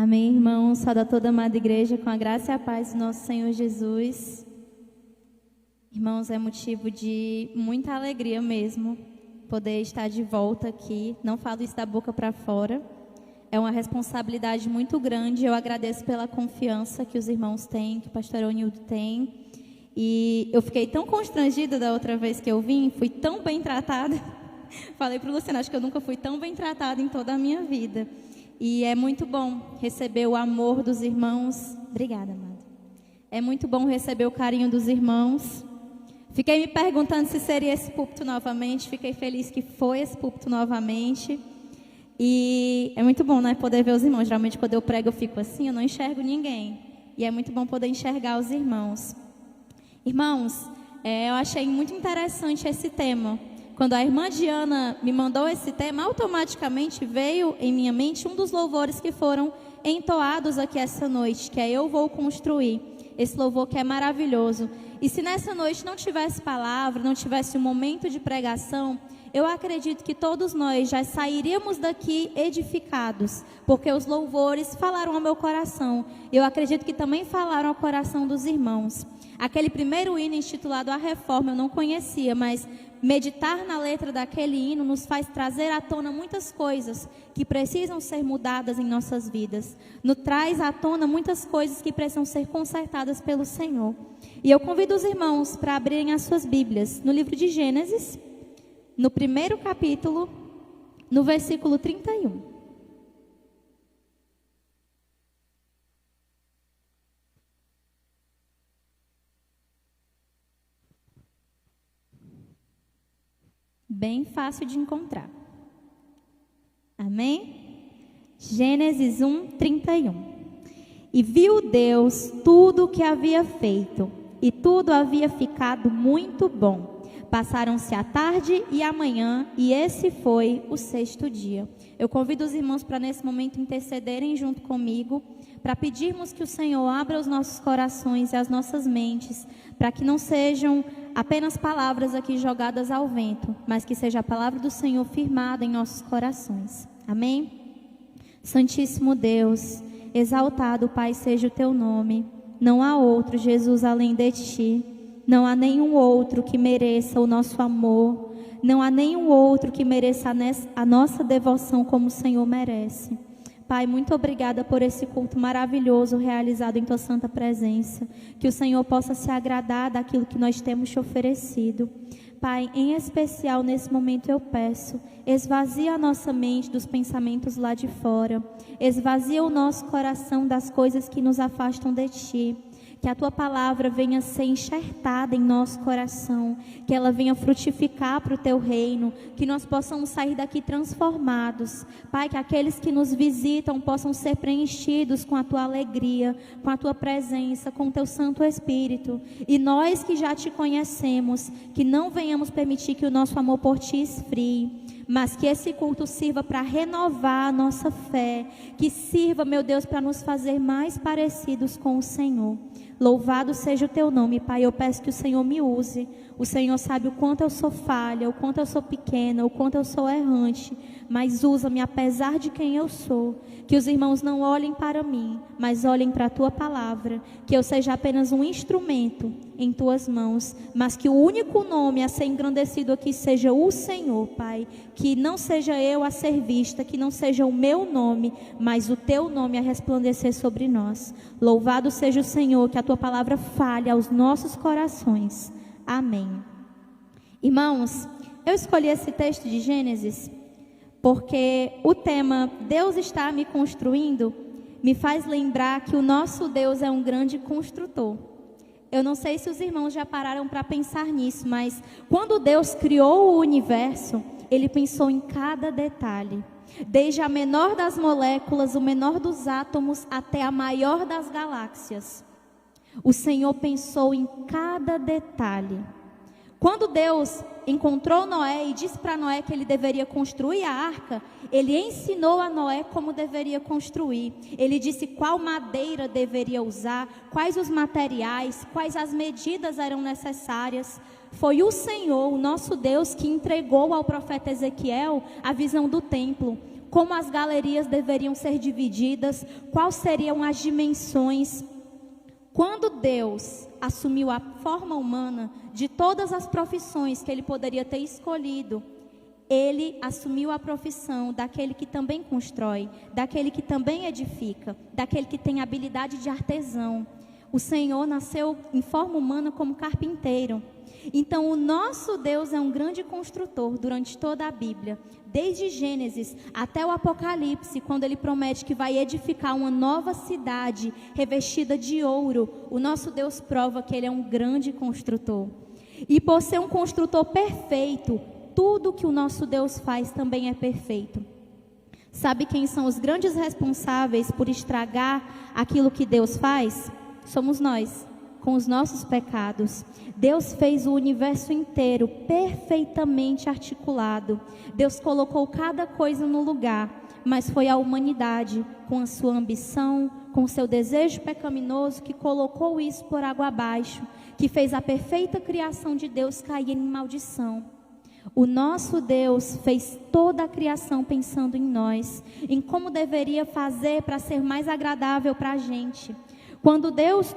Amém, irmãos. Saúdo a toda a amada igreja com a graça e a paz do nosso Senhor Jesus. Irmãos, é motivo de muita alegria mesmo poder estar de volta aqui. Não falo isso da boca para fora. É uma responsabilidade muito grande. Eu agradeço pela confiança que os irmãos têm, que o pastor Onildo tem. E eu fiquei tão constrangida da outra vez que eu vim, fui tão bem tratada. Falei para o Luciano, acho que eu nunca fui tão bem tratada em toda a minha vida. E é muito bom receber o amor dos irmãos. Obrigada, amado. É muito bom receber o carinho dos irmãos. Fiquei me perguntando se seria esse púlpito novamente. Fiquei feliz que foi esse púlpito novamente. E é muito bom, né, poder ver os irmãos. Geralmente quando eu prego eu fico assim, eu não enxergo ninguém. E é muito bom poder enxergar os irmãos. Irmãos, eu achei muito interessante esse tema. Quando a irmã Diana me mandou esse tema, automaticamente veio em minha mente um dos louvores que foram entoados aqui essa noite, que é Eu Vou Construir. Esse louvor que é maravilhoso. E se nessa noite não tivesse palavra, não tivesse um momento de pregação, eu acredito que todos nós já sairíamos daqui edificados, porque os louvores falaram ao meu coração. Eu acredito que também falaram ao coração dos irmãos. Aquele primeiro hino intitulado A Reforma eu não conhecia, mas meditar na letra daquele hino nos faz trazer à tona muitas coisas que precisam ser mudadas em nossas vidas. Nos traz à tona muitas coisas que precisam ser consertadas pelo Senhor. E eu convido os irmãos para abrirem as suas Bíblias no livro de Gênesis, no primeiro capítulo, no versículo 31. Bem fácil de encontrar. Amém? Gênesis 1, 31. E viu Deus tudo o que havia feito, e tudo havia ficado muito bom. Passaram-se a tarde e a manhã, e esse foi o sexto dia. Eu convido os irmãos para nesse momento intercederem junto comigo, para pedirmos que o Senhor abra os nossos corações e as nossas mentes, para que não sejam apenas palavras aqui jogadas ao vento, mas que seja a palavra do Senhor firmada em nossos corações. Amém? Santíssimo Deus, exaltado, Pai, seja o teu nome. Não há outro, Jesus, além de ti. Não há nenhum outro que mereça o nosso amor. Não há nenhum outro que mereça a nossa devoção como o Senhor merece. Pai, muito obrigada por esse culto maravilhoso realizado em tua santa presença. Que o Senhor possa se agradar daquilo que nós temos te oferecido. Pai, em especial nesse momento eu peço, esvazia a nossa mente dos pensamentos lá de fora. Esvazia o nosso coração das coisas que nos afastam de ti. Que a tua palavra venha ser enxertada em nosso coração, que ela venha frutificar para o teu reino, que nós possamos sair daqui transformados. Pai, que aqueles que nos visitam possam ser preenchidos com a tua alegria, com a tua presença, com o teu Santo Espírito. E nós que já te conhecemos, que não venhamos permitir que o nosso amor por ti esfrie, mas que esse culto sirva para renovar a nossa fé, que sirva, meu Deus, para nos fazer mais parecidos com o Senhor. Louvado seja o teu nome, Pai. Eu peço que o Senhor me use. O Senhor sabe o quanto eu sou falha, o quanto eu sou pequena, o quanto eu sou errante, mas usa-me apesar de quem eu sou. Que os irmãos não olhem para mim, mas olhem para a tua palavra. Que eu seja apenas um instrumento em tuas mãos, mas que o único nome a ser engrandecido aqui seja o Senhor, Pai. Que não seja eu a ser vista, que não seja o meu nome, mas o teu nome a resplandecer sobre nós. Louvado seja o Senhor, que a tua palavra fale aos nossos corações. Amém. Irmãos, eu escolhi esse texto de Gênesis porque o tema Deus está me construindo me faz lembrar que o nosso Deus é um grande construtor. Eu não sei se os irmãos já pararam para pensar nisso, mas quando Deus criou o universo, Ele pensou em cada detalhe. Desde a menor das moléculas, o menor dos átomos, até a maior das galáxias. O Senhor pensou em cada detalhe. Quando Deus encontrou Noé e disse para Noé que ele deveria construir a arca, ele ensinou a Noé como deveria construir. Ele disse qual madeira deveria usar, quais os materiais, quais as medidas eram necessárias. Foi o Senhor, o nosso Deus, que entregou ao profeta Ezequiel a visão do templo. como as galerias deveriam ser divididas, quais seriam as dimensões. Quando Deus assumiu a forma humana, de todas as profissões que Ele poderia ter escolhido, Ele assumiu a profissão daquele que também constrói, daquele que também edifica, daquele que tem habilidade de artesão. O Senhor nasceu em forma humana como carpinteiro. Então o nosso Deus é um grande construtor durante toda a Bíblia. Desde Gênesis até o Apocalipse, quando Ele promete que vai edificar uma nova cidade revestida de ouro, o nosso Deus prova que Ele é um grande construtor. E por ser um construtor perfeito, tudo que o nosso Deus faz também é perfeito. Sabe quem são os grandes responsáveis por estragar aquilo que Deus faz? Somos nós, com os nossos pecados. Deus fez o universo inteiro perfeitamente articulado. Deus colocou cada coisa no lugar, mas foi a humanidade, com a sua ambição, com o seu desejo pecaminoso, que colocou isso por água abaixo, que fez a perfeita criação de Deus cair em maldição. O nosso Deus fez toda a criação pensando em nós, em como deveria fazer para ser mais agradável para a gente. Quando Deus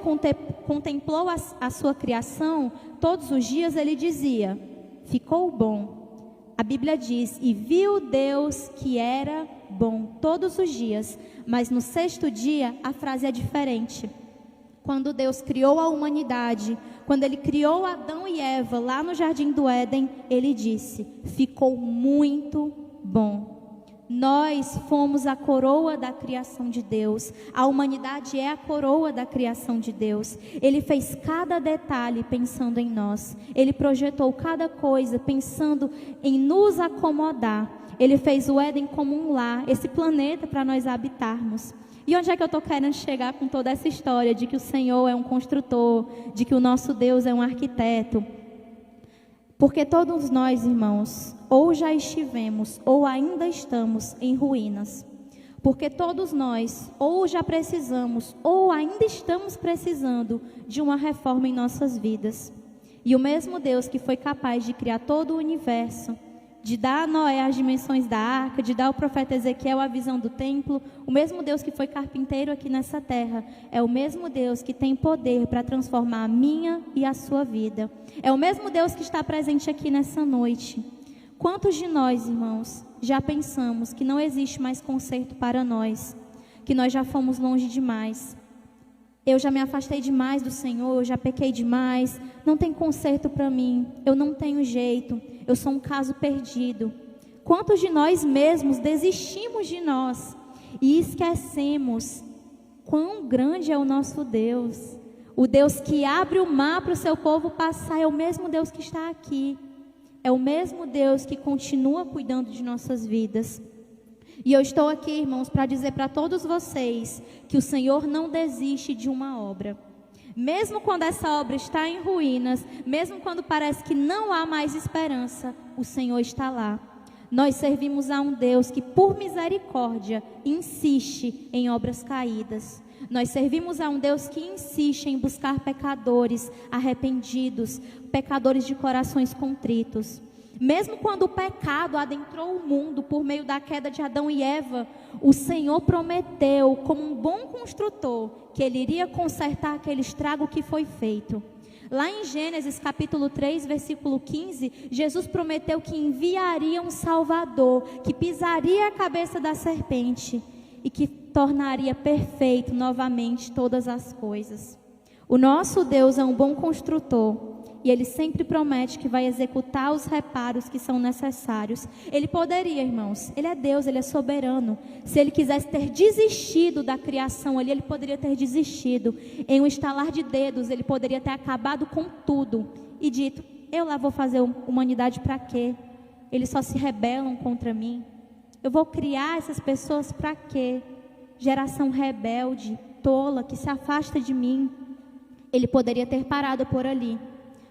contemplou a sua criação, todos os dias Ele dizia, ficou bom. A Bíblia diz, e viu Deus que era bom todos os dias, mas no sexto dia a frase é diferente. Quando Deus criou a humanidade, quando Ele criou Adão e Eva lá no Jardim do Éden, Ele disse, ficou muito bom. Nós fomos a coroa da criação de Deus. A humanidade é a coroa da criação de Deus. Ele fez cada detalhe pensando em nós. Ele projetou cada coisa pensando em nos acomodar. Ele fez o Éden como um lar, esse planeta para nós habitarmos. E onde é que eu estou querendo chegar com toda essa história de que o Senhor é um construtor, de que o nosso Deus é um arquiteto? Porque todos nós, irmãos, ou já estivemos ou ainda estamos em ruínas. Porque todos nós ou já precisamos ou ainda estamos precisando de uma reforma em nossas vidas. E o mesmo Deus que foi capaz de criar todo o universo, de dar a Noé as dimensões da arca, de dar ao profeta Ezequiel a visão do templo, o mesmo Deus que foi carpinteiro aqui nessa terra, é o mesmo Deus que tem poder para transformar a minha e a sua vida. É o mesmo Deus que está presente aqui nessa noite. Quantos de nós, irmãos, já pensamos que não existe mais conserto para nós, que nós já fomos longe demais? Eu já me afastei demais do Senhor, eu já pequei demais, não tem conserto para mim, eu não tenho jeito, eu sou um caso perdido. Quantos de nós mesmos desistimos de nós e esquecemos quão grande é o nosso Deus? O Deus que abre o mar para o seu povo passar é o mesmo Deus que está aqui. É o mesmo Deus que continua cuidando de nossas vidas. E eu estou aqui, irmãos, para dizer para todos vocês que o Senhor não desiste de uma obra. Mesmo quando essa obra está em ruínas, mesmo quando parece que não há mais esperança, o Senhor está lá. Nós servimos a um Deus que, por misericórdia, insiste em obras caídas. Nós servimos a um Deus que insiste em buscar pecadores arrependidos, pecadores de corações contritos. Mesmo quando o pecado adentrou o mundo por meio da queda de Adão e Eva, o Senhor prometeu, como um bom construtor, que Ele iria consertar aquele estrago que foi feito. Lá em Gênesis capítulo 3, versículo 15, Jesus prometeu que enviaria um Salvador, que pisaria a cabeça da serpente e que tornaria perfeito novamente todas as coisas. O nosso Deus é um bom construtor. E Ele sempre promete que vai executar os reparos que são necessários. Ele poderia, irmãos, Ele é Deus, Ele é soberano. Se Ele quisesse ter desistido da criação ali, Ele poderia ter desistido. Em um estalar de dedos, Ele poderia ter acabado com tudo e dito, eu lá vou fazer humanidade para quê? Eles só se rebelam contra mim. Eu vou criar essas pessoas para quê? Geração rebelde, tola, que se afasta de mim. Ele poderia ter parado por ali,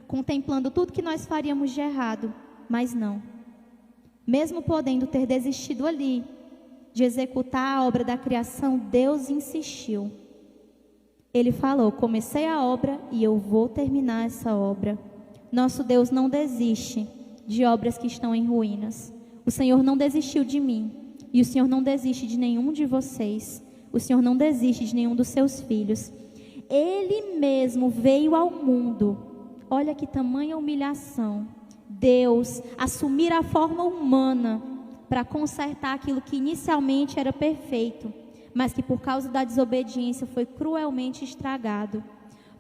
contemplando tudo que nós faríamos de errado, mas não. Mesmo podendo ter desistido ali de executar a obra da criação, Deus insistiu. Ele falou, comecei a obra e eu vou terminar essa obra. Nosso Deus não desiste de obras que estão em ruínas. O Senhor não desistiu de mim. E o Senhor não desiste de nenhum de vocês. O Senhor não desiste de nenhum dos seus filhos. Ele mesmo veio ao mundo. Olha que tamanha humilhação. Deus assumir a forma humana para consertar aquilo que inicialmente era perfeito, mas que por causa da desobediência foi cruelmente estragado.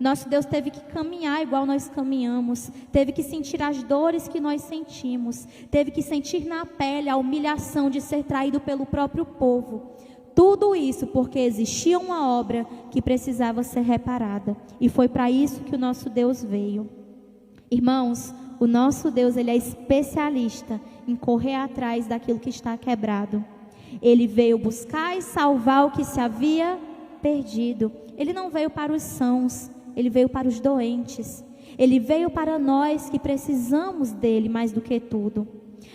Nosso Deus teve que caminhar igual nós caminhamos, teve que sentir as dores que nós sentimos, teve que sentir na pele a humilhação de ser traído pelo próprio povo. Tudo isso porque existia uma obra que precisava ser reparada, e foi para isso que o nosso Deus veio. Irmãos, o nosso Deus, Ele é especialista em correr atrás daquilo que está quebrado. Ele veio buscar e salvar o que se havia perdido. Ele não veio para os sãos, Ele veio para os doentes. Ele veio para nós que precisamos dele mais do que tudo.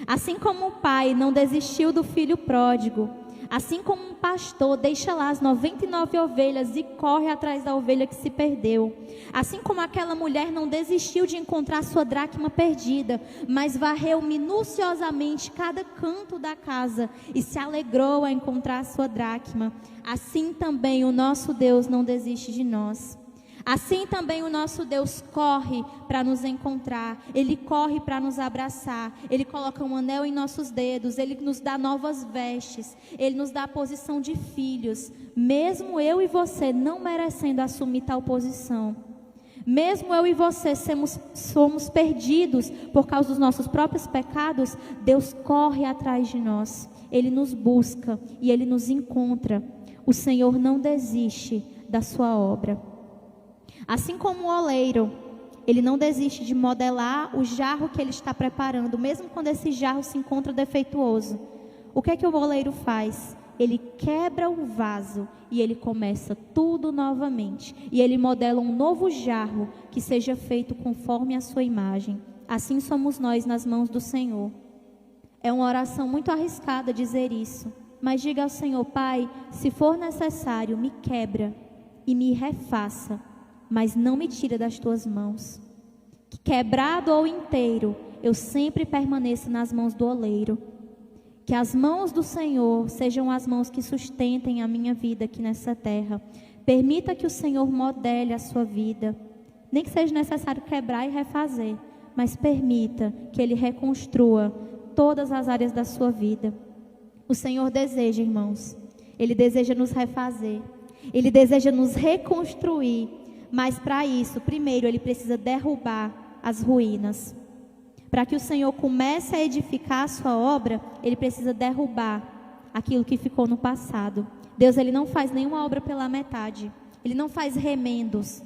Assim como o pai não desistiu do filho pródigo, assim como um pastor deixa lá as 99 ovelhas e corre atrás da ovelha que se perdeu, assim como aquela mulher não desistiu de encontrar sua dracma perdida, mas varreu minuciosamente cada canto da casa e se alegrou a encontrar sua dracma, assim também o nosso Deus não desiste de nós. Assim também o nosso Deus corre para nos encontrar, Ele corre para nos abraçar, Ele coloca um anel em nossos dedos, Ele nos dá novas vestes, Ele nos dá a posição de filhos, mesmo eu e você não merecendo assumir tal posição. Mesmo eu e você somos perdidos por causa dos nossos próprios pecados, Deus corre atrás de nós, Ele nos busca e Ele nos encontra. O Senhor não desiste da sua obra. Assim como o oleiro, ele não desiste de modelar o jarro que ele está preparando, mesmo quando esse jarro se encontra defeituoso. O que é que o oleiro faz? Ele quebra o vaso e ele começa tudo novamente. E ele modela um novo jarro que seja feito conforme a sua imagem. Assim somos nós nas mãos do Senhor. É uma oração muito arriscada dizer isso, mas diga ao Senhor: Pai, se for necessário, me quebra e me refaça, mas não me tira das tuas mãos. Que quebrado ou inteiro, eu sempre permaneça nas mãos do oleiro. Que as mãos do Senhor sejam as mãos que sustentem a minha vida aqui nessa terra. Permita que o Senhor modele a sua vida. Nem que seja necessário quebrar e refazer, mas permita que Ele reconstrua todas as áreas da sua vida. O Senhor deseja, irmãos, Ele deseja nos refazer, Ele deseja nos reconstruir. Mas para isso, primeiro, Ele precisa derrubar as ruínas. Para que o Senhor comece a edificar a sua obra, Ele precisa derrubar aquilo que ficou no passado. Deus, Ele não faz nenhuma obra pela metade. Ele não faz remendos.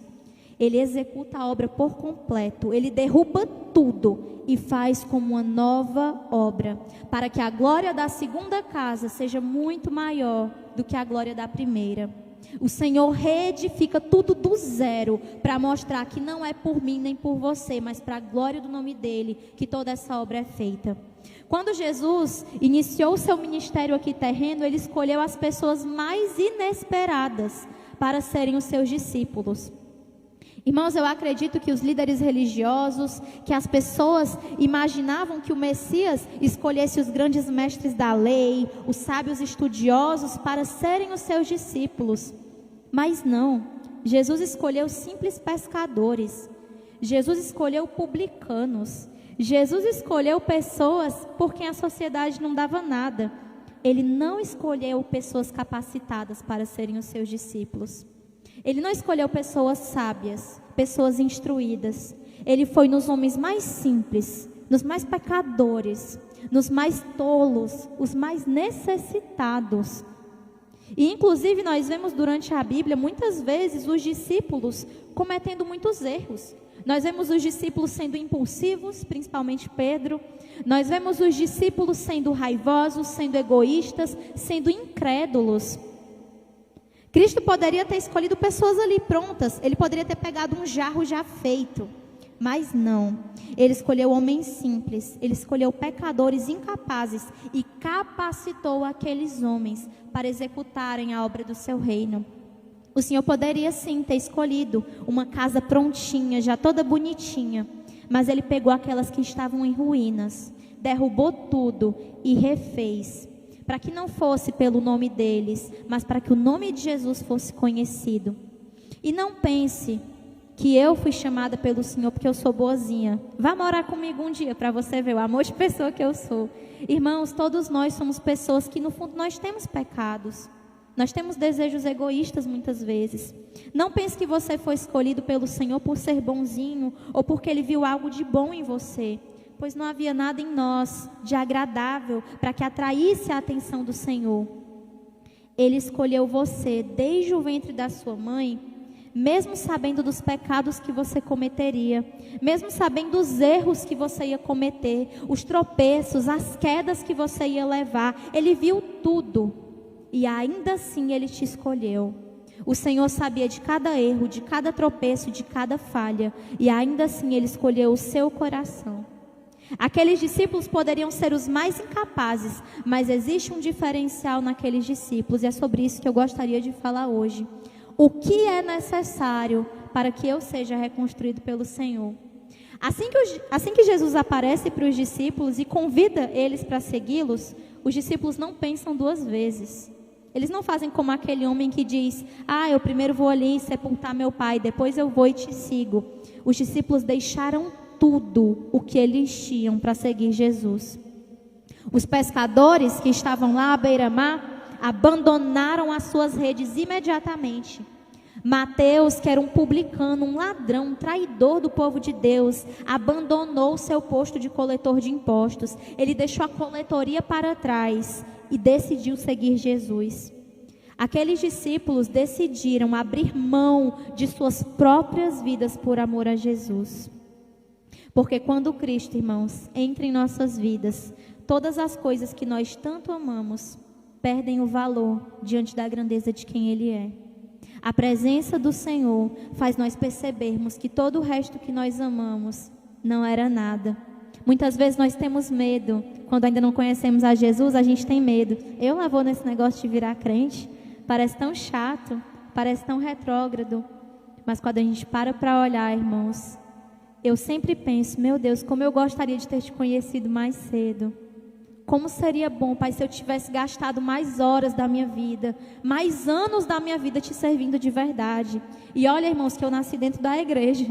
Ele executa a obra por completo. Ele derruba tudo e faz como uma nova obra. Para que a glória da segunda casa seja muito maior do que a glória da primeira. O Senhor reedifica tudo do zero para mostrar que não é por mim nem por você, mas para a glória do nome dEle que toda essa obra é feita. Quando Jesus iniciou o seu ministério aqui terreno, Ele escolheu as pessoas mais inesperadas para serem os seus discípulos. Irmãos, eu acredito que os líderes religiosos, que as pessoas imaginavam que o Messias escolhesse os grandes mestres da lei, os sábios estudiosos para serem os seus discípulos. Mas não, Jesus escolheu simples pescadores, Jesus escolheu publicanos, Jesus escolheu pessoas por quem a sociedade não dava nada. Ele não escolheu pessoas capacitadas para serem os seus discípulos. Ele não escolheu pessoas sábias, pessoas instruídas. Ele foi nos homens mais simples, nos mais pecadores, nos mais tolos, os mais necessitados. E inclusive nós vemos durante a Bíblia muitas vezes os discípulos cometendo muitos erros. Nós vemos os discípulos sendo impulsivos, principalmente Pedro. Nós vemos os discípulos sendo raivosos, sendo egoístas, sendo incrédulos. Cristo poderia ter escolhido pessoas ali prontas. Ele poderia ter pegado um jarro já feito. Mas não. Ele escolheu homens simples. Ele escolheu pecadores incapazes e capacitou aqueles homens para executarem a obra do seu reino. O Senhor poderia sim ter escolhido uma casa prontinha, já toda bonitinha. Mas Ele pegou aquelas que estavam em ruínas, derrubou tudo e refez. para que não fosse pelo nome deles, mas para que o nome de Jesus fosse conhecido. E não pense que eu fui chamada pelo Senhor porque eu sou boazinha. Vá morar comigo um dia para você ver o amor de pessoa que eu sou. Irmãos, todos nós somos pessoas que no fundo nós temos pecados. Nós temos desejos egoístas muitas vezes. Não pense que você foi escolhido pelo Senhor por ser bonzinho ou porque Ele viu algo de bom em você, pois não havia nada em nós de agradável para que atraísse a atenção do Senhor. Ele escolheu você desde o ventre da sua mãe, mesmo sabendo dos pecados que você cometeria, mesmo sabendo dos erros que você ia cometer, os tropeços, as quedas que você ia levar. Ele viu tudo e ainda assim Ele te escolheu. O Senhor sabia de cada erro, de cada tropeço, de cada falha, e ainda assim Ele escolheu o seu coração. Aqueles discípulos poderiam ser os mais incapazes, mas existe um diferencial naqueles discípulos, e é sobre isso que eu gostaria de falar hoje. O que é necessário para que eu seja reconstruído pelo Senhor? Assim que Jesus aparece para os discípulos e convida eles para segui-los, os discípulos não pensam duas vezes. Eles não fazem como aquele homem que diz: eu primeiro vou ali sepultar meu pai, depois eu vou e te sigo. Os discípulos deixaram tudo o que eles tinham para seguir Jesus. Os pescadores que estavam lá à beira-mar abandonaram as suas redes imediatamente. Mateus, que era um publicano, um ladrão, um traidor do povo de Deus, abandonou o seu posto de coletor de impostos. Ele deixou a coletoria para trás e decidiu seguir Jesus. Aqueles discípulos decidiram abrir mão de suas próprias vidas por amor a Jesus. Porque quando Cristo, irmãos, entra em nossas vidas, todas as coisas que nós tanto amamos perdem o valor diante da grandeza de quem Ele é. A presença do Senhor faz nós percebermos que todo o resto que nós amamos não era nada. Muitas vezes nós temos medo. Quando ainda não conhecemos a Jesus, a gente tem medo. Eu lá vou nesse negócio de virar crente. Parece tão chato, parece tão retrógrado. Mas quando a gente para olhar, irmãos, eu sempre penso: meu Deus, como eu gostaria de ter te conhecido mais cedo. Como seria bom, Pai, se eu tivesse gastado mais horas da minha vida, mais anos da minha vida te servindo de verdade. E olha, irmãos, que eu nasci dentro da igreja.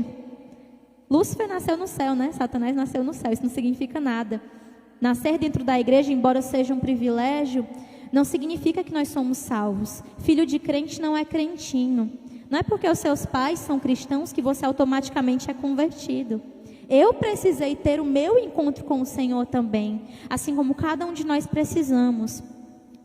Lúcifer nasceu no céu, né? Satanás nasceu no céu, isso não significa nada. Nascer dentro da igreja, embora seja um privilégio, não significa que nós somos salvos. Filho de crente não é crentinho. Não é porque os seus pais são cristãos que você automaticamente é convertido. Eu precisei ter o meu encontro com o Senhor também, assim como cada um de nós precisamos.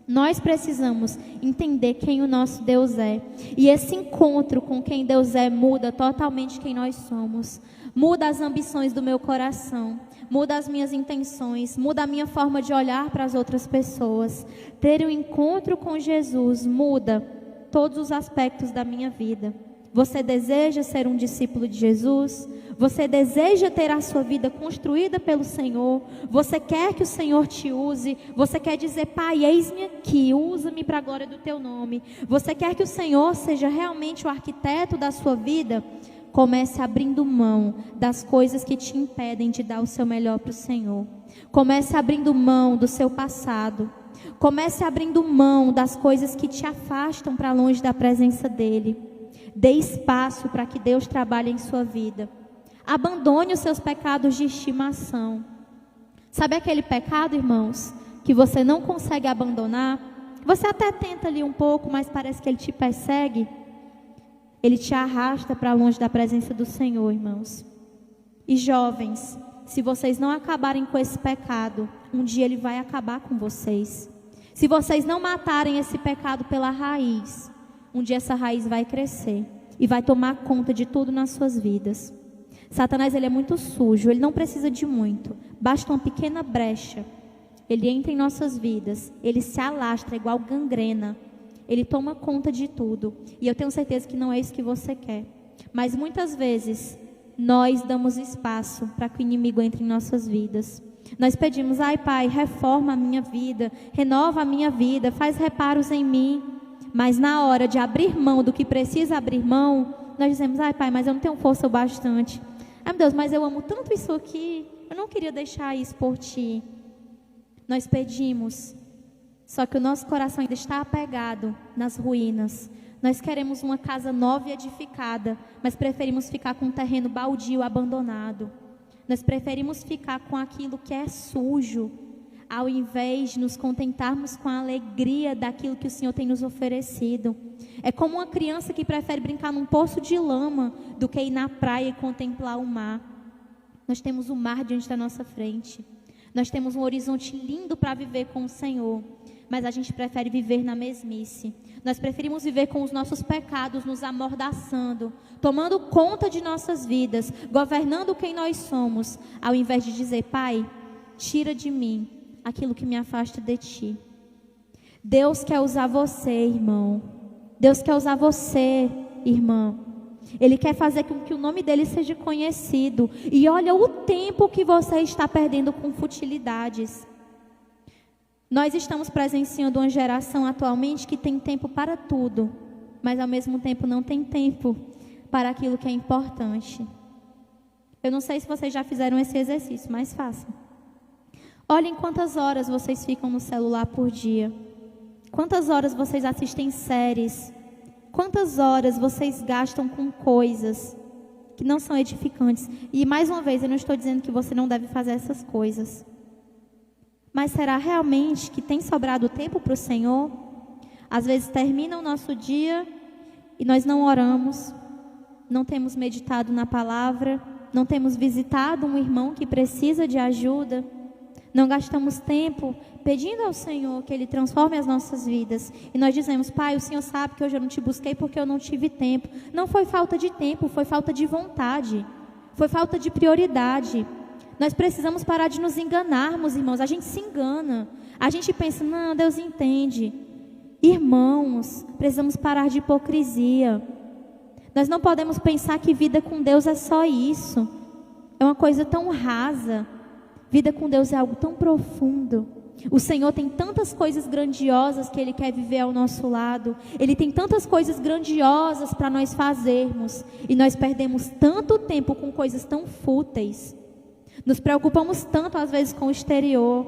Nós precisamos entender quem o nosso Deus é. E esse encontro com quem Deus é muda totalmente quem nós somos. Muda as ambições do meu coração. Muda as minhas intenções. Muda a minha forma de olhar para as outras pessoas. Ter um encontro com Jesus muda todos os aspectos da minha vida. Você deseja ser um discípulo de Jesus? Você deseja ter a sua vida construída pelo Senhor? Você quer que o Senhor te use? Você quer dizer: Pai, eis-me aqui, usa-me para a glória do Teu nome? Você quer que o Senhor seja realmente o arquiteto da sua vida? Comece abrindo mão das coisas que te impedem de dar o seu melhor para o Senhor. Comece abrindo mão do seu passado. Comece abrindo mão das coisas que te afastam para longe da presença dEle. Dê espaço para que Deus trabalhe em sua vida. Abandone os seus pecados de estimação. Sabe aquele pecado, irmãos, que você não consegue abandonar? Você até tenta ali um pouco, mas parece que ele te persegue. Ele te arrasta para longe da presença do Senhor, irmãos. E jovens, se vocês não acabarem com esse pecado, um dia ele vai acabar com vocês. Se vocês não matarem esse pecado pela raiz, um dia essa raiz vai crescer e vai tomar conta de tudo nas suas vidas. Satanás, ele é muito sujo, ele não precisa de muito. Basta uma pequena brecha. Ele entra em nossas vidas, ele se alastra igual gangrena. Ele toma conta de tudo. E eu tenho certeza que não é isso que você quer. Mas muitas vezes, nós damos espaço para que o inimigo entre em nossas vidas. Nós pedimos: ai Pai, reforma a minha vida, renova a minha vida, faz reparos em mim. Mas na hora de abrir mão do que precisa abrir mão, nós dizemos: ai Pai, mas eu não tenho força o bastante. Ai meu Deus, mas eu amo tanto isso aqui, eu não queria deixar isso por Ti. Nós pedimos: Só que o nosso coração ainda está apegado nas ruínas. Nós queremos uma casa nova e edificada, mas preferimos ficar com um terreno baldio, abandonado. Nós preferimos ficar com aquilo que é sujo, ao invés de nos contentarmos com a alegria daquilo que o Senhor tem nos oferecido. É como uma criança que prefere brincar num poço de lama do que ir na praia e contemplar o mar. Nós temos o mar diante da nossa frente. Nós temos um horizonte lindo para viver com o Senhor, mas a gente prefere viver na mesmice. Nós preferimos viver com os nossos pecados nos amordaçando, tomando conta de nossas vidas, governando quem nós somos, ao invés de dizer: Pai, tira de mim aquilo que me afasta de Ti. Deus quer usar você, irmão. Deus quer usar você, irmã. Ele quer fazer com que o nome dele seja conhecido. E olha o tempo que você está perdendo com futilidades. Nós estamos presenciando uma geração atualmente que tem tempo para tudo, mas ao mesmo tempo não tem tempo para aquilo que é importante. Eu não sei se vocês já fizeram esse exercício, mas façam. Olhem quantas horas vocês ficam no celular por dia. Quantas horas vocês assistem séries. Quantas horas vocês gastam com coisas que não são edificantes. E mais uma vez, eu não estou dizendo que você não deve fazer essas coisas. Mas será realmente que tem sobrado tempo para o Senhor? Às vezes termina o nosso dia e nós não oramos, não temos meditado na palavra, não temos visitado um irmão que precisa de ajuda, não gastamos tempo pedindo ao Senhor que Ele transforme as nossas vidas. E nós dizemos: Pai, o Senhor sabe que hoje eu não te busquei porque eu não tive tempo. Não foi falta de tempo, foi falta de vontade, foi falta de prioridade. Nós precisamos parar de nos enganarmos, irmãos. A gente se engana. A gente pensa: não, Deus entende. Irmãos, precisamos parar de hipocrisia. Nós não podemos pensar que vida com Deus é só isso. É uma coisa tão rasa. Vida com Deus é algo tão profundo. O Senhor tem tantas coisas grandiosas que Ele quer viver ao nosso lado. Ele tem tantas coisas grandiosas para nós fazermos. E nós perdemos tanto tempo com coisas tão fúteis. Nos preocupamos tanto às vezes com o exterior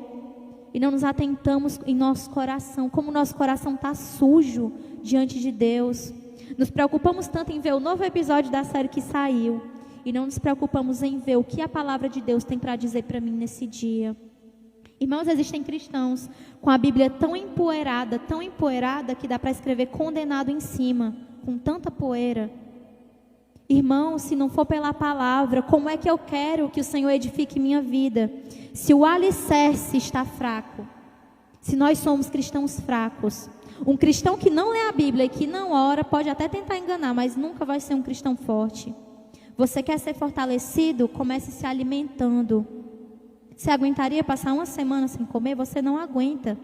e não nos atentamos em nosso coração, como o nosso coração está sujo diante de Deus. Nos preocupamos tanto em ver o novo episódio da série que saiu e não nos preocupamos em ver o que a palavra de Deus tem para dizer para mim nesse dia. Irmãos, existem cristãos com a Bíblia tão empoeirada que dá para escrever condenado em cima, com tanta poeira. Irmão, se não for pela palavra, como é que eu quero que o Senhor edifique minha vida? Se o alicerce está fraco, se nós somos cristãos fracos, um cristão que não lê a Bíblia e que não ora, pode até tentar enganar, mas nunca vai ser um cristão forte. Você quer ser fortalecido? Comece se alimentando. Você aguentaria passar uma semana sem comer? Você não aguenta.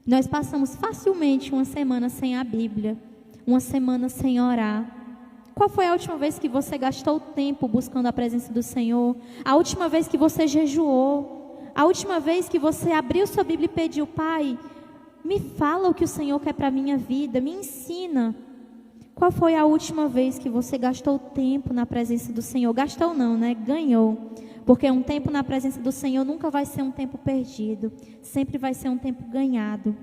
Nós passamos facilmente uma semana sem a Bíblia, uma semana sem orar. Qual foi a última vez que você gastou tempo buscando a presença do Senhor? A última vez que você jejuou? A última vez que você abriu sua Bíblia e pediu: Pai, me fala o que o Senhor quer para a minha vida, me ensina. Qual foi a última vez que você gastou tempo na presença do Senhor? Gastou não, né? Ganhou. Porque um tempo na presença do Senhor nunca vai ser um tempo perdido. Sempre vai ser um tempo ganhado.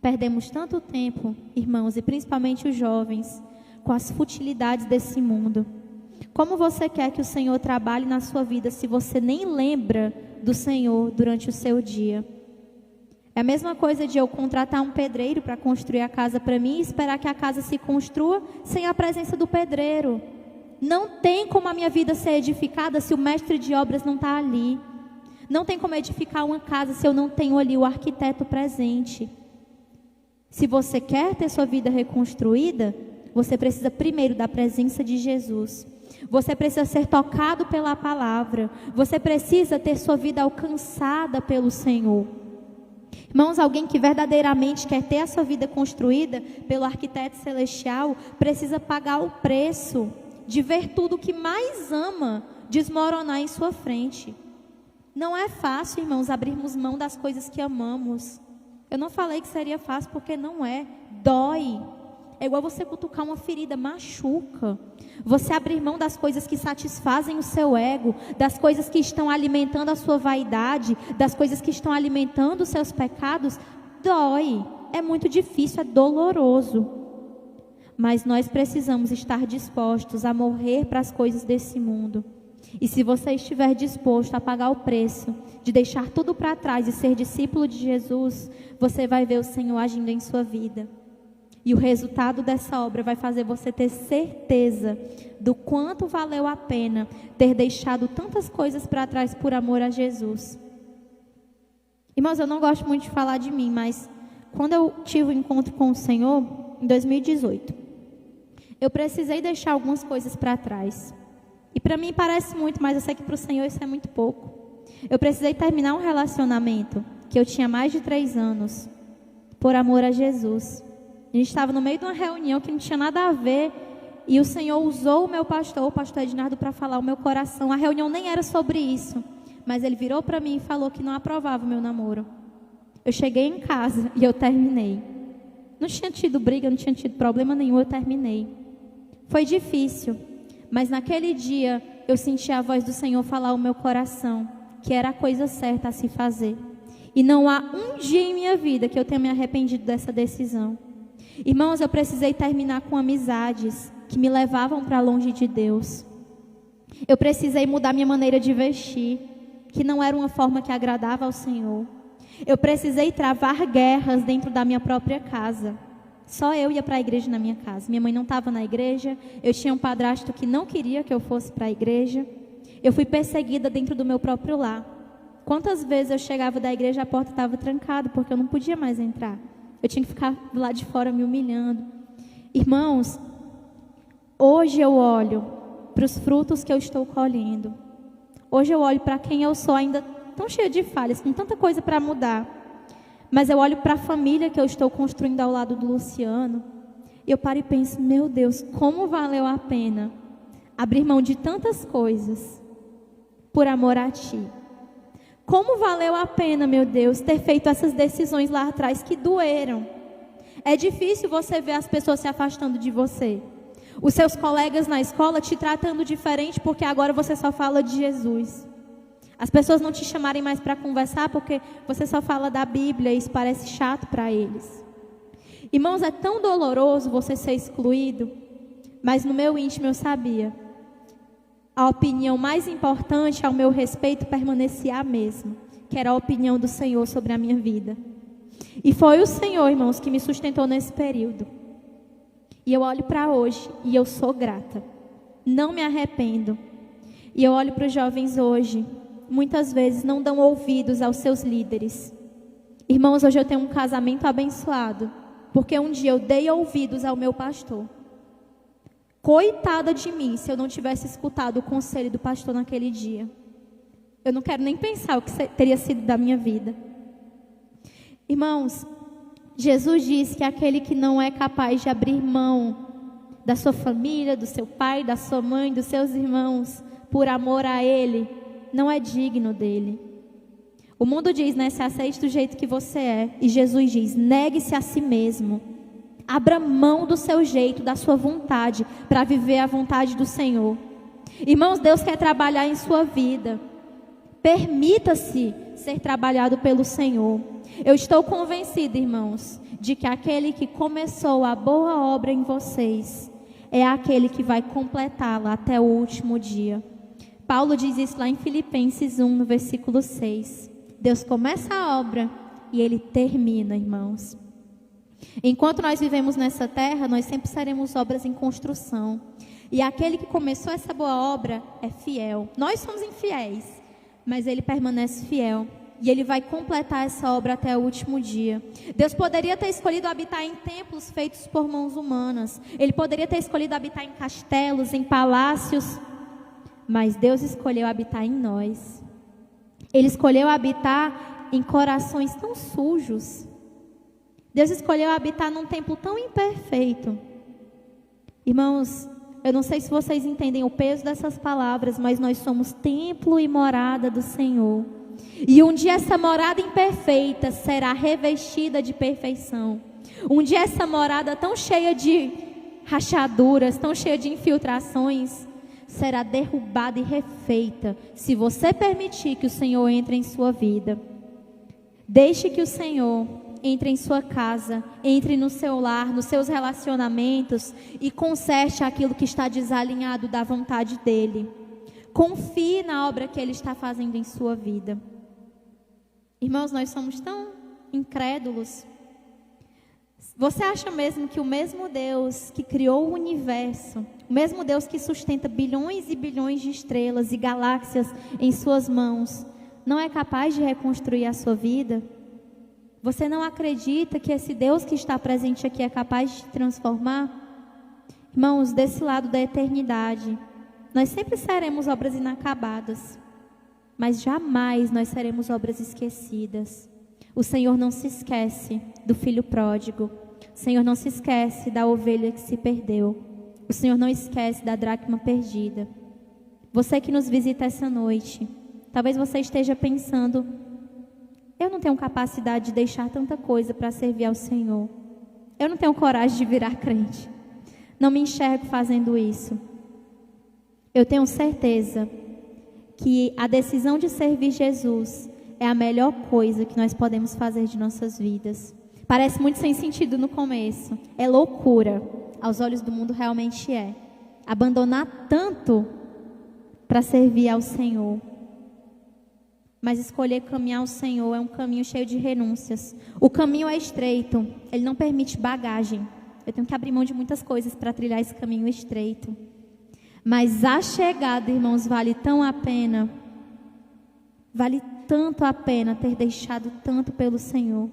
Perdemos tanto tempo, irmãos, e principalmente os jovens, com as futilidades desse mundo. Como você quer que o Senhor trabalhe na sua vida se você nem lembra do Senhor durante o seu dia? É a mesma coisa de eu contratar um pedreiro para construir a casa para mim e esperar que a casa se construa sem a presença do pedreiro. Não tem como a minha vida ser edificada se o mestre de obras não está ali. Não tem como edificar uma casa se eu não tenho ali o arquiteto presente. Se você quer ter sua vida reconstruída, você precisa primeiro da presença de Jesus. Você precisa ser tocado pela palavra. Você precisa ter sua vida alcançada pelo Senhor. Irmãos, alguém que verdadeiramente quer ter a sua vida construída pelo arquiteto celestial, precisa pagar o preço de ver tudo o que mais ama desmoronar em sua frente. Não é fácil, irmãos, abrirmos mão das coisas que amamos. Eu não falei que seria fácil porque não é. Dói. É igual você cutucar uma ferida, machuca. Você abrir mão das coisas que satisfazem o seu ego, das coisas que estão alimentando a sua vaidade, das coisas que estão alimentando os seus pecados, dói, é muito difícil, é doloroso. Mas nós precisamos estar dispostos a morrer para as coisas desse mundo. E se você estiver disposto a pagar o preço de deixar tudo para trás e ser discípulo de Jesus, você vai ver o Senhor agindo em sua vida. E o resultado dessa obra vai fazer você ter certeza do quanto valeu a pena ter deixado tantas coisas para trás por amor a Jesus. Irmãos, eu não gosto muito de falar de mim, mas quando eu tive um encontro com o Senhor, em 2018, eu precisei deixar algumas coisas para trás. E para mim parece muito, mas eu sei que para o Senhor isso é muito pouco. Eu precisei terminar um relacionamento que eu tinha mais de 3 anos, por amor a Jesus. A gente estava no meio de uma reunião que não tinha nada a ver, e o Senhor usou o meu pastor, o pastor Ednardo, para falar o meu coração. A reunião nem era sobre isso, mas ele virou para mim e falou que não aprovava o meu namoro. Eu cheguei em casa e eu terminei. Não tinha tido briga, não tinha tido problema nenhum, eu terminei. Foi difícil, mas naquele dia eu senti a voz do Senhor falar ao meu coração que era a coisa certa a se fazer. E não há um dia em minha vida que eu tenha me arrependido dessa decisão. Irmãos, eu precisei terminar com amizades que me levavam para longe de Deus. Eu precisei mudar minha maneira de vestir, que não era uma forma que agradava ao Senhor. Eu precisei travar guerras dentro da minha própria casa. Só eu ia para a igreja na minha casa. Minha mãe não estava na igreja. Eu tinha um padrasto que não queria que eu fosse para a igreja. Eu fui perseguida dentro do meu próprio lar. Quantas vezes eu chegava da igreja, a porta estava trancada, porque eu não podia mais entrar. Eu tinha que ficar lá de fora me humilhando. Irmãos, hoje eu olho para os frutos que eu estou colhendo. Hoje eu olho para quem eu sou, ainda tão cheia de falhas, com tanta coisa para mudar. Mas eu olho para a família que eu estou construindo ao lado do Luciano. E eu paro e penso, meu Deus, como valeu a pena abrir mão de tantas coisas por amor a Ti. Como valeu a pena, meu Deus, ter feito essas decisões lá atrás que doeram. É difícil você ver as pessoas se afastando de você. Os seus colegas na escola te tratando diferente porque agora você só fala de Jesus. As pessoas não te chamarem mais para conversar porque você só fala da Bíblia e isso parece chato para eles. Irmãos, é tão doloroso você ser excluído, mas no meu íntimo eu sabia. A opinião mais importante ao meu respeito permanecia a mesma, que era a opinião do Senhor sobre a minha vida. E foi o Senhor, irmãos, que me sustentou nesse período. E eu olho para hoje e eu sou grata. Não me arrependo. E eu olho para os jovens hoje, muitas vezes não dão ouvidos aos seus líderes. Irmãos, hoje eu tenho um casamento abençoado, porque um dia eu dei ouvidos ao meu pastor. Coitada de mim, se eu não tivesse escutado o conselho do pastor naquele dia. Eu não quero nem pensar o que teria sido da minha vida. Irmãos, Jesus diz que aquele que não é capaz de abrir mão da sua família, do seu pai, da sua mãe, dos seus irmãos, por amor a Ele, não é digno dele. O mundo diz, né, se aceite do jeito que você é. E Jesus diz, negue-se a si mesmo. Abra mão do seu jeito, da sua vontade, para viver a vontade do Senhor. Irmãos, Deus quer trabalhar em sua vida. Permita-se ser trabalhado pelo Senhor. Eu estou convencida, irmãos, de que aquele que começou a boa obra em vocês é aquele que vai completá-la até o último dia. Paulo diz isso lá em Filipenses 1, no versículo 6. Deus começa a obra e Ele termina, irmãos. Enquanto nós vivemos nessa terra, nós sempre seremos obras em construção. E aquele que começou essa boa obra é fiel. Nós somos infiéis, mas Ele permanece fiel. E Ele vai completar essa obra até o último dia. Deus poderia ter escolhido habitar em templos feitos por mãos humanas. Ele poderia ter escolhido habitar em castelos, em palácios. Mas Deus escolheu habitar em nós. Ele escolheu habitar em corações tão sujos. Deus escolheu habitar num templo tão imperfeito. Irmãos, eu não sei se vocês entendem o peso dessas palavras, mas nós somos templo e morada do Senhor. E um dia essa morada imperfeita será revestida de perfeição. Um dia essa morada tão cheia de rachaduras, tão cheia de infiltrações, será derrubada e refeita, se você permitir que o Senhor entre em sua vida. Deixe que o Senhor entre em sua casa, entre no seu lar, nos seus relacionamentos e conserte aquilo que está desalinhado da vontade dele. Confie na obra que ele está fazendo em sua vida. Irmãos, nós somos tão incrédulos. Você acha mesmo que o mesmo Deus que criou o universo, o mesmo Deus que sustenta bilhões e bilhões de estrelas e galáxias em suas mãos, não é capaz de reconstruir a sua vida? Você não acredita que esse Deus que está presente aqui é capaz de te transformar? Irmãos, desse lado da eternidade, nós sempre seremos obras inacabadas, mas jamais nós seremos obras esquecidas. O Senhor não se esquece do filho pródigo. O Senhor não se esquece da ovelha que se perdeu. O Senhor não esquece da dracma perdida. Você que nos visita essa noite, talvez você esteja pensando: eu não tenho capacidade de deixar tanta coisa para servir ao Senhor. Eu não tenho coragem de virar crente. Não me enxergo fazendo isso. Eu tenho certeza que a decisão de servir Jesus é a melhor coisa que nós podemos fazer de nossas vidas. Parece muito sem sentido no começo. É loucura. Aos olhos do mundo realmente é. Abandonar tanto para servir ao Senhor. Mas escolher caminhar ao Senhor é um caminho cheio de renúncias. O caminho é estreito. Ele não permite bagagem. Eu tenho que abrir mão de muitas coisas para trilhar esse caminho estreito. Mas a chegada, irmãos, vale tão a pena. Vale tanto a pena ter deixado tanto pelo Senhor.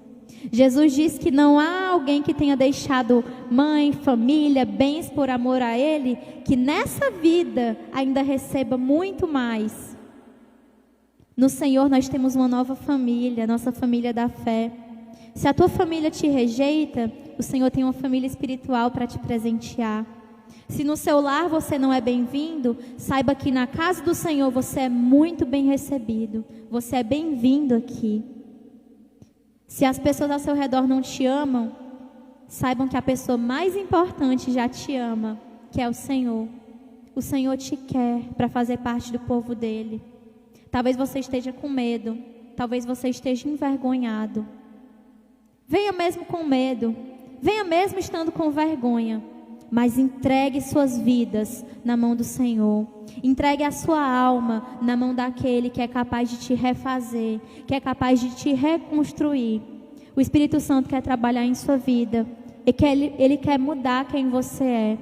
Jesus diz que não há alguém que tenha deixado mãe, família, bens por amor a Ele, que nessa vida ainda receba muito mais. No Senhor nós temos uma nova família, nossa família da fé. Se a tua família te rejeita, o Senhor tem uma família espiritual para te presentear. Se no seu lar você não é bem-vindo, saiba que na casa do Senhor você é muito bem recebido. Você é bem-vindo aqui. Se as pessoas ao seu redor não te amam, saibam que a pessoa mais importante já te ama, que é o Senhor. O Senhor te quer para fazer parte do povo dele. Talvez você esteja com medo, talvez você esteja envergonhado. Venha mesmo com medo, venha mesmo estando com vergonha, mas entregue suas vidas na mão do Senhor. Entregue a sua alma na mão daquele que é capaz de te refazer, que é capaz de te reconstruir. O Espírito Santo quer trabalhar em sua vida e ele quer mudar quem você é.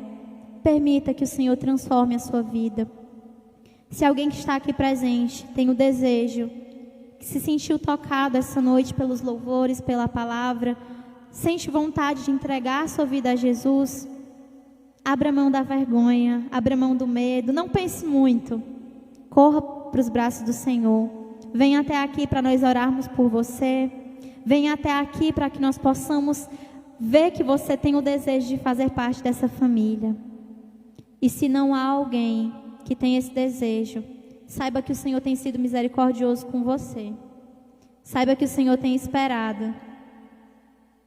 Permita que o Senhor transforme a sua vida. Se alguém que está aqui presente tem o desejo, que se sentiu tocado essa noite pelos louvores, pela palavra, sente vontade de entregar a sua vida a Jesus, abra mão da vergonha, abra mão do medo, não pense muito. Corra para os braços do Senhor. Venha até aqui para nós orarmos por você. Venha até aqui para que nós possamos ver que você tem o desejo de fazer parte dessa família. E se não há alguém que tem esse desejo, saiba que o Senhor tem sido misericordioso com você. Saiba que o Senhor tem esperado.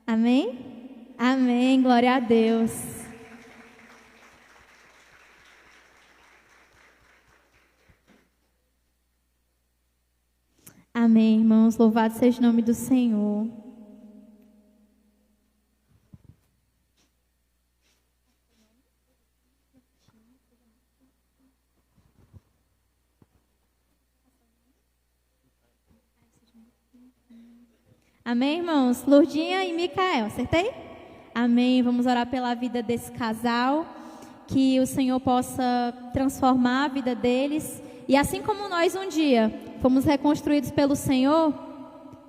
Amém? Amém, glória a Deus. Amém, irmãos. Louvado seja o nome do Senhor. Amém, irmãos? Lourdinha e Micael, acertei? Amém. Vamos orar pela vida desse casal, que o Senhor possa transformar a vida deles. E assim como nós um dia fomos reconstruídos pelo Senhor,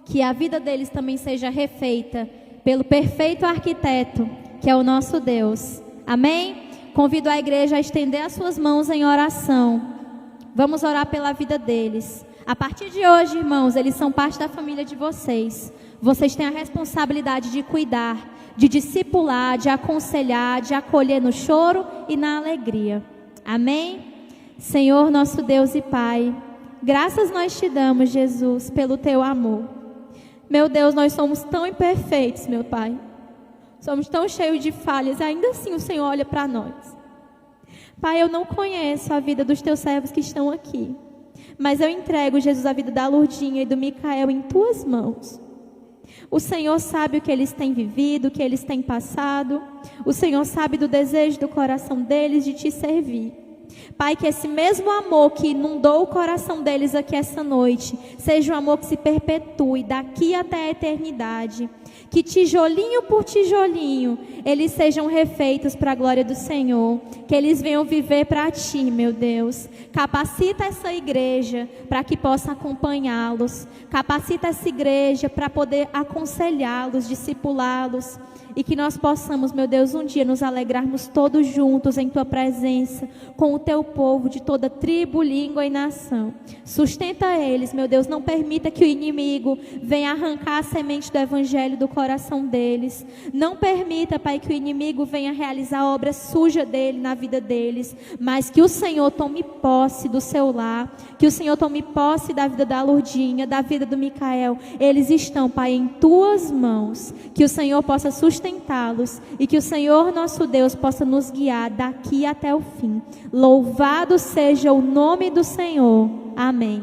que a vida deles também seja refeita pelo perfeito arquiteto, que é o nosso Deus. Amém? Convido a igreja a estender as suas mãos em oração. Vamos orar pela vida deles. A partir de hoje, irmãos, eles são parte da família de vocês. Vocês têm a responsabilidade de cuidar, de discipular, de aconselhar, de acolher no choro e na alegria. Amém? Senhor, nosso Deus e Pai, graças nós te damos, Jesus, pelo teu amor. Meu Deus, nós somos tão imperfeitos, meu Pai. Somos tão cheios de falhas, e ainda assim o Senhor olha para nós. Pai, eu não conheço a vida dos teus servos que estão aqui, mas eu entrego, Jesus, a vida da Lourdinha e do Micael em tuas mãos. O Senhor sabe o que eles têm vivido, o que eles têm passado. O Senhor sabe do desejo do coração deles de te servir. Pai, que esse mesmo amor que inundou o coração deles aqui essa noite, seja um amor que se perpetue daqui até a eternidade. Que tijolinho por tijolinho, eles sejam refeitos para a glória do Senhor. Que eles venham viver para Ti, meu Deus. Capacita essa igreja para que possa acompanhá-los. Capacita essa igreja para poder aconselhá-los, discipulá-los. E que nós possamos, meu Deus, um dia nos alegrarmos todos juntos em Tua presença, com o Teu povo de toda tribo, língua e nação. Sustenta eles, meu Deus, não permita que o inimigo venha arrancar a semente do Evangelho do coração deles. Não permita, Pai, que o inimigo venha realizar a obra suja dele na vida deles, mas que o Senhor tome posse do seu lar, que o Senhor tome posse da vida da Lourdinha, da vida do Micael. Eles estão, Pai, em Tuas mãos. Que o Senhor possa sustentá-los e que o Senhor nosso Deus possa nos guiar daqui até o fim. Louvado seja o nome do Senhor. Amém.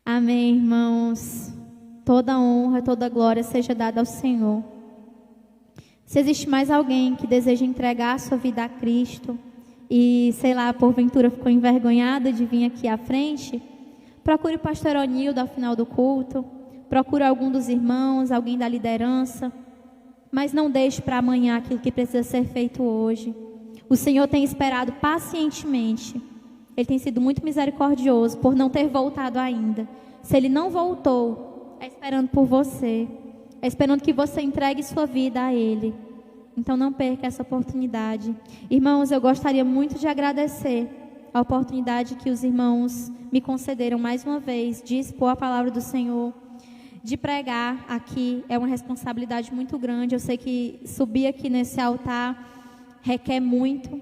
Amém, irmãos. Toda honra, toda glória seja dada ao Senhor. Se existe mais alguém que deseja entregar a sua vida a Cristo e, sei lá, porventura ficou envergonhado de vir aqui à frente, procure o pastor Onildo ao final do culto, procure algum dos irmãos, alguém da liderança, mas não deixe para amanhã aquilo que precisa ser feito hoje. O Senhor tem esperado pacientemente. Ele tem sido muito misericordioso por não ter voltado ainda. Se Ele não voltou, é esperando por você, é esperando que você entregue sua vida a Ele. Então não perca essa oportunidade. Irmãos, eu gostaria muito de agradecer a oportunidade que os irmãos me concederam mais uma vez de expor a palavra do Senhor, de pregar aqui. É uma responsabilidade muito grande. Eu sei que subir aqui nesse altar requer muito.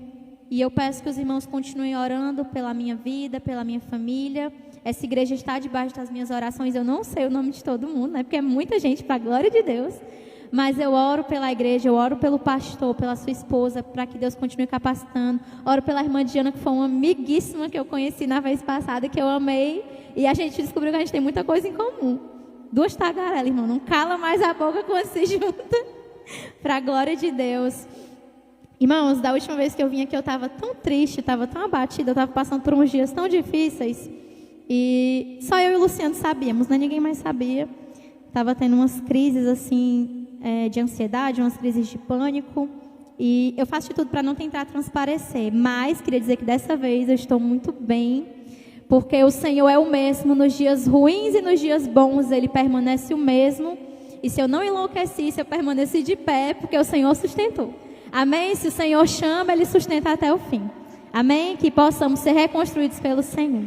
E eu peço que os irmãos continuem orando pela minha vida, pela minha família. Essa igreja está debaixo das minhas orações. Eu não sei o nome de todo mundo, né? Porque é muita gente, para a glória de Deus. Mas eu oro pela igreja, eu oro pelo pastor, pela sua esposa, para que Deus continue capacitando. Oro pela irmã Diana, que foi uma amiguíssima que eu conheci na vez passada, que eu amei. E a gente descobriu que a gente tem muita coisa em comum. Duas tagarelas, irmão. Não cala mais a boca quando se junta. Para a glória de Deus. Irmãos, da última vez que eu vim aqui, eu estava tão triste, estava tão abatida, eu estava passando por uns dias tão difíceis. E só eu e o Luciano sabíamos, né? Ninguém mais sabia. Estava tendo umas crises, assim, de ansiedade, umas crises de pânico. E eu faço de tudo para não tentar transparecer. Mas queria dizer que dessa vez eu estou muito bem, porque o Senhor é o mesmo nos dias ruins e nos dias bons. Ele permanece o mesmo. E se eu não enlouqueci, se eu permaneci de pé, porque o Senhor sustentou. Amém? Se o Senhor chama, Ele sustenta até o fim. Amém? Que possamos ser reconstruídos pelo Senhor.